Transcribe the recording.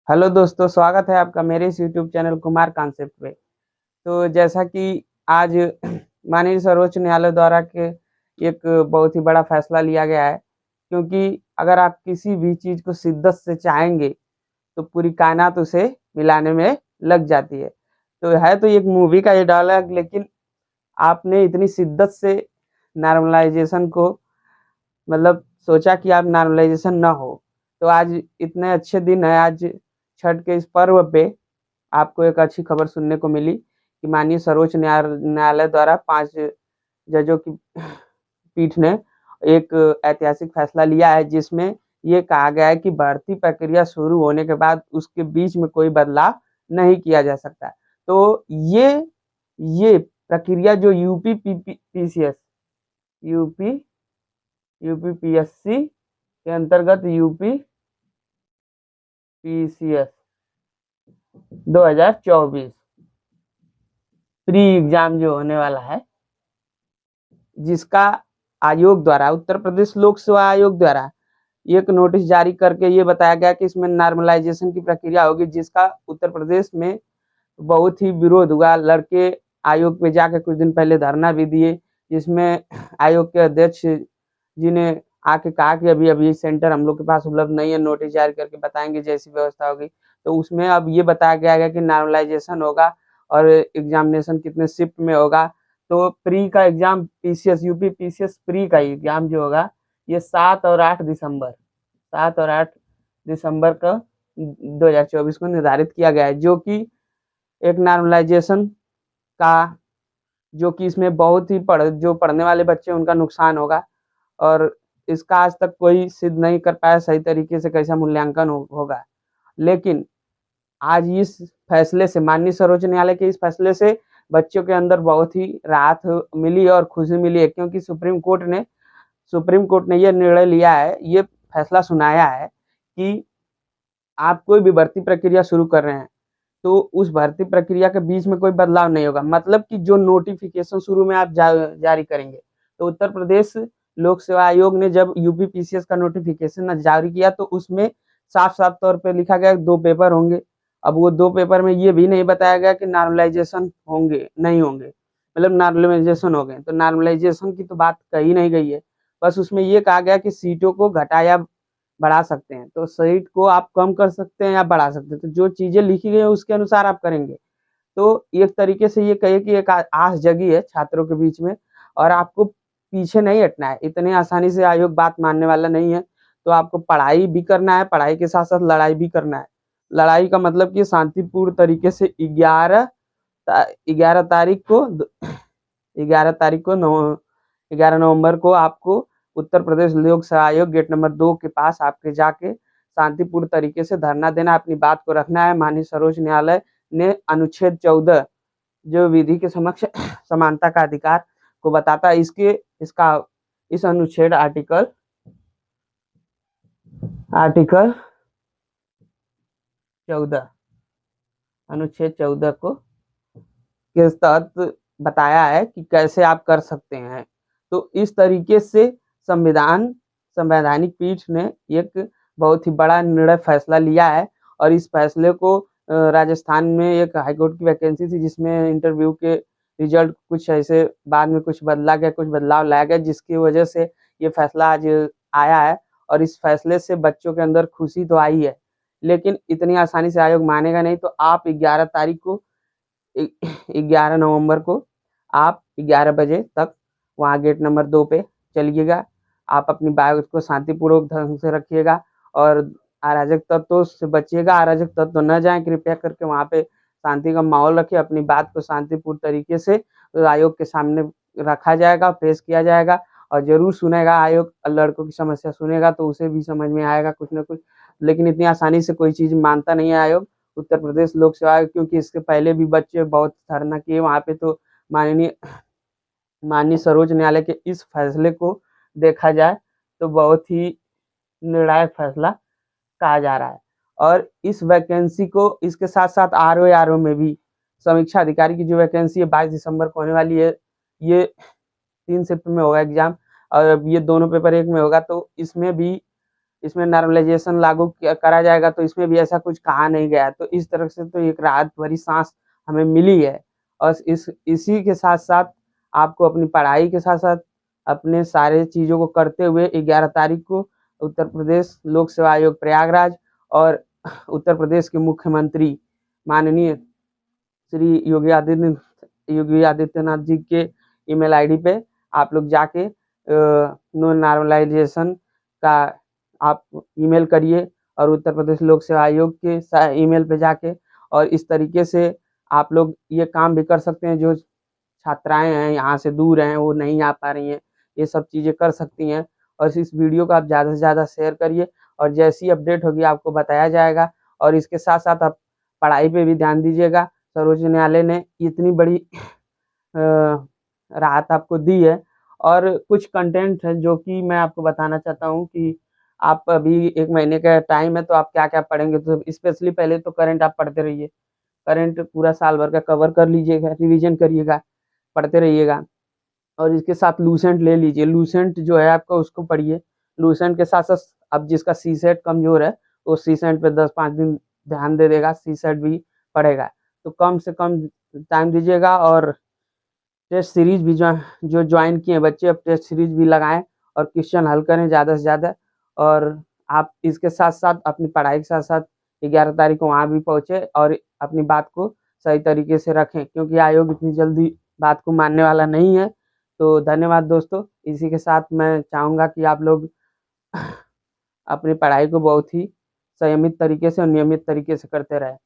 Hello दोस्तों, स्वागत है आपका मेरे इस यूट्यूब चैनल कुमार कॉन्सेप्ट पे। तो जैसा कि आज माननीय सर्वोच्च न्यायालय द्वारा के एक बहुत ही बड़ा फैसला लिया गया है, क्योंकि अगर आप किसी भी चीज़ को शिद्दत से चाहेंगे तो पूरी कायनात उसे मिलाने में लग जाती है। तो एक मूवी का ये डायलॉग, लेकिन आपने इतनी शिद्दत से नॉर्मलाइजेशन को मतलब सोचा कि आप नॉर्मलाइजेशन ना हो। तो आज इतने अच्छे दिन है, आज छठ के इस पर्व पे आपको एक अच्छी खबर सुनने को मिली कि माननीय सर्वोच्च न्यायालय द्वारा 5 जजों की पीठ ने एक ऐतिहासिक फैसला लिया है, जिसमें ये कहा गया है कि भर्ती प्रक्रिया शुरू होने के बाद उसके बीच में कोई बदलाव नहीं किया जा सकता। तो ये प्रक्रिया जो यूपी यूपी यूपीपीएससी के अंतर्गत यूपीपीसीएस 2024 प्री एग्जाम जो होने वाला है, जिसका आयोग द्वारा उत्तर प्रदेश लोक सेवा आयोग द्वारा एक नोटिस जारी करके ये बताया गया कि इसमें नॉर्मलाइजेशन की प्रक्रिया होगी, जिसका उत्तर प्रदेश में बहुत ही विरोध हुआ। लड़के आयोग पे जाके कुछ दिन पहले धरना भी दिए, जिसमें आयोग के अध्यक्ष जी ने आके कहा कि अभी अभी सेंटर हम लोग के पास उपलब्ध नहीं है, नोटिस जारी करके बताएंगे जैसी व्यवस्था होगी। तो उसमें अब ये बताया गया है कि नॉर्मलाइजेशन होगा और एग्जामिनेशन कितने शिफ्ट में होगा। तो प्री का exam PCS UP PCS pre का एग्जाम जो होगा, ये 7 और 8 दिसंबर का 2024 को निर्धारित किया गया है, जो कि एक नॉर्मलाइजेशन का, जो कि इसमें बहुत ही जो पढ़ने वाले बच्चे उनका नुकसान होगा। और इसका आज तक कोई सिद्ध नहीं कर पाया सही तरीके से कैसा मूल्यांकन होगा। लेकिन आज इस फैसले से, माननीय सर्वोच्च न्यायालय के इस फैसले से बच्चों के अंदर बहुत ही राहत मिली और खुशी मिली है, क्योंकि सुप्रीम कोर्ट ने यह निर्णय लिया है, ये फैसला सुनाया है कि आप कोई भी भर्ती प्रक्रिया शुरू कर रहे हैं तो उस भर्ती प्रक्रिया के बीच में कोई बदलाव नहीं होगा। मतलब कि जो नोटिफिकेशन शुरू में आप जारी करेंगे, तो उत्तर प्रदेश लोक सेवा आयोग ने जब यूपीपीसीएस का नोटिफिकेशन जारी किया तो उसमें साफ साफ तौर पे लिखा गया 2 पेपर होंगे। अब वो 2 पेपर में ये भी नहीं बताया गया कि नॉर्मलाइजेशन होंगे नहीं होंगे, मतलब नॉर्मलाइजेशन हो गए तो नॉर्मलाइजेशन की तो बात कही नहीं गई है। बस उसमें ये कहा गया कि सीटों को घटाया बढ़ा सकते हैं, तो सीट को आप कम कर सकते हैं या बढ़ा सकते हैं। तो जो चीजें लिखी गई है उसके अनुसार आप करेंगे। तो एक तरीके से ये कहिए कि एक आस जगी है छात्रों के बीच में, और आपको पीछे नहीं हटना है। इतने आसानी से आयोग बात मानने वाला नहीं है। तो आपको पढ़ाई भी करना है, पढ़ाई के साथ साथ लड़ाई भी करना है। लड़ाई का मतलब कि शांतिपूर्ण तरीके से 11 तारीख को 11 नवंबर को आपको उत्तर प्रदेश लोक सेवा आयोग गेट नंबर 2 के पास आपके जाके शांतिपूर्ण तरीके से धरना देना, अपनी बात को रखना है। माननीय सर्वोच्च न्यायालय ने अनुच्छेद 14 जो विधि के समक्ष समानता का अधिकार को बताता है, इस अनुच्छेद आर्टिकल 14 अनुच्छेद 14 को के तहत बताया है कि कैसे आप कर सकते हैं। तो इस तरीके से संवैधानिक पीठ ने एक बहुत ही बड़ा निर्णय फैसला लिया है। और इस फैसले को राजस्थान में एक हाईकोर्ट की वैकेंसी थी, जिसमें इंटरव्यू के रिजल्ट कुछ ऐसे बाद में कुछ बदला गया, कुछ बदलाव लाया गया, जिसकी वजह से ये फैसला आज आया है। और इस फैसले से बच्चों के अंदर खुशी तो आई है, लेकिन इतनी आसानी से आयोग मानेगा नहीं। तो आप 11 नवंबर को आप 11 बजे तक वहाँ गेट नंबर 2 पे चलिएगा। आप अपनी बात को शांतिपूर्वक ढंग से रखिएगा और अराजक तत्वों से बचिएगा। अराजक तत्व न जाएं, कृपया करके वहाँ पे शांति का माहौल रखिए। अपनी बात को शांतिपूर्ण तरीके से आयोग के सामने रखा जाएगा, पेश किया जाएगा और जरूर सुनेगा आयोग। लड़कों की समस्या सुनेगा तो उसे भी समझ में आएगा कुछ न कुछ। लेकिन इतनी आसानी से कोई चीज़ मानता नहीं है आयोग, उत्तर प्रदेश लोक सेवा आयोग, क्योंकि इसके पहले भी बच्चे बहुत धरना किए वहाँ पे। तो माननीय माननीय सर्वोच्च न्यायालय के इस फैसले को देखा जाए तो बहुत ही निर्णायक फैसला कहा जा रहा है। और इस वैकेंसी को इसके साथ साथ आरओ में भी समीक्षा अधिकारी की जो वैकेंसी है 22 दिसंबर को होने वाली है। ये 3 शिफ्ट में होगा एग्जाम, और ये दोनों पेपर एक में होगा। तो इसमें भी इसमें नॉर्मलाइजेशन लागू करा जाएगा, तो इसमें भी ऐसा कुछ कहा नहीं गया। तो इस तरह से तो एक राहत भरी सांस हमें मिली है। और इसी के साथ साथ आपको अपनी पढ़ाई के साथ साथ अपने सारे चीज़ों को करते हुए 11 तारीख को उत्तर प्रदेश लोक सेवा आयोग प्रयागराज और उत्तर प्रदेश के मुख्यमंत्री माननीय श्री योगी आदित्यनाथ जी के ईमेल आईडी पे आप लोग जाके नो नॉर्मलाइजेशन का आप ईमेल करिए और उत्तर प्रदेश लोक सेवा आयोग के ईमेल पे जाके, और इस तरीके से आप लोग ये काम भी कर सकते हैं। जो छात्राएं हैं यहाँ से दूर हैं, वो नहीं आ पा रही हैं, ये सब चीज़ें कर सकती हैं। और इस वीडियो को आप ज़्यादा से ज़्यादा शेयर करिए, और जैसी अपडेट होगी आपको बताया जाएगा। और इसके साथ साथ आप पढ़ाई पे भी ध्यान दीजिएगा। सर्वोच्च न्यायालय ने इतनी बड़ी राहत आपको दी है। और कुछ कंटेंट है जो कि मैं आपको बताना चाहता हूँ कि आप अभी 1 महीने का टाइम है, तो आप क्या-क्या पढ़ेंगे। तो स्पेशली पहले तो करंट आप पढ़ते रहिए। करंट पूरा साल भर का कवर कर लीजिएगा, रिवीजन करिएगा, पढ़ते रहिएगा। और इसके साथ लूसेंट ले लीजिए। लूसेंट जो है आपका, उसको पढ़िए। लूसेंट के साथ-साथ अब जिसका सीसेट कमज़ोर है, वो सीसेट पे 10-5 दिन ध्यान दे देगा, सीसेट भी पढ़ेगा। तो कम से कम टाइम दीजिएगा। और टेस्ट सीरीज़ भी जो जॉइन किए बच्चे, अब टेस्ट सीरीज़ भी लगाएँ और क्वेश्चन हल करें ज़्यादा से ज़्यादा। और आप इसके साथ-साथ अपनी पढ़ाई के साथ-साथ 11 तारीख को वहाँ भी पहुँचे और अपनी बात को सही तरीके से रखें, क्योंकि आयोग इतनी जल्दी बात को मानने वाला नहीं है। तो धन्यवाद दोस्तों। इसी के साथ मैं चाहूँगा कि आप लोग अपनी पढ़ाई को बहुत ही संयमित तरीके से और नियमित तरीके से करते रहें।